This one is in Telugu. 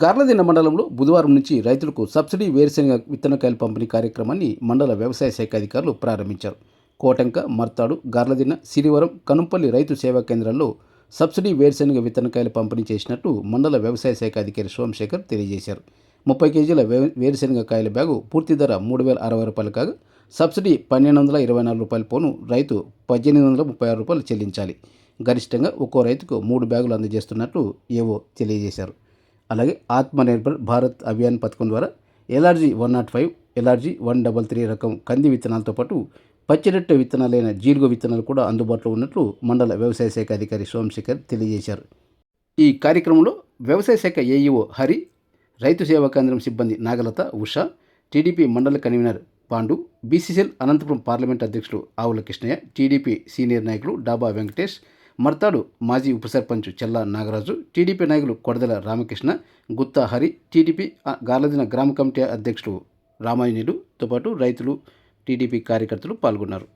గార్లదిన్న మండలంలో బుధవారం నుంచి రైతులకు సబ్సిడీ వేరుశెనగ విత్తనకాయల పంపిణీ కార్యక్రమాన్ని మండల వ్యవసాయ శాఖ అధికారులు ప్రారంభించారు. కోటంక, మర్తాడు, గార్లదిన్న, సిరివరం, కనుంపల్లి రైతు సేవా కేంద్రాల్లో సబ్సిడీ వేరుశెనగ విత్తనకాయలు పంపిణీ చేసినట్టు మండల వ్యవసాయ శాఖ అధికారి సోమశేఖర్ తెలియజేశారు. 30 కేజీల వేరుశెనగ కాయల బ్యాగు పూర్తి ధర 3,060 రూపాయలు కాగా సబ్సిడీ 1,224 రూపాయలు పోను రైతు 1,836 రూపాయలు చెల్లించాలి. గరిష్టంగా ఒక్కో రైతుకు 3 బ్యాగులు అందజేస్తున్నట్లు ఏవో తెలియజేశారు. అలాగే ఆత్మనిర్భర్ భారత్ అభియాన్ పథకం ద్వారా ఎల్ఆర్జీ 105, ఎల్ఆర్జీ 133 రకం కంది విత్తనాలతో పాటు పచ్చిరొట్టె విత్తనాలైన జీలుగు విత్తనాలు కూడా అందుబాటులో ఉన్నట్లు మండల వ్యవసాయ శాఖ అధికారి సోమశేఖర్ తెలియజేశారు. ఈ కార్యక్రమంలో వ్యవసాయ శాఖ ఏఈఓ హరి, రైతు సేవా కేంద్రం సిబ్బంది నాగలత, ఉష, టీడీపీ మండల convener Pandu, BCCL Anantapuram parliament అధ్యక్షులు ఆవుల కృష్ణయ్య, టీడీపీ సీనియర్ నాయకులు డాబా వెంకటేష్, మర్తాడు మాజీ ఉప సర్పంచ్ చెల్లా నాగరాజు, టీడీపీ నాయకులు కొడదల రామకృష్ణ, గుత్తా హరి, టీడీపీ గార్లదిన గ్రామ కమిటీ అధ్యక్షులు రామాంజనేయులుతో పాటు రైతులు, టీడీపీ కార్యకర్తలు పాల్గొన్నారు.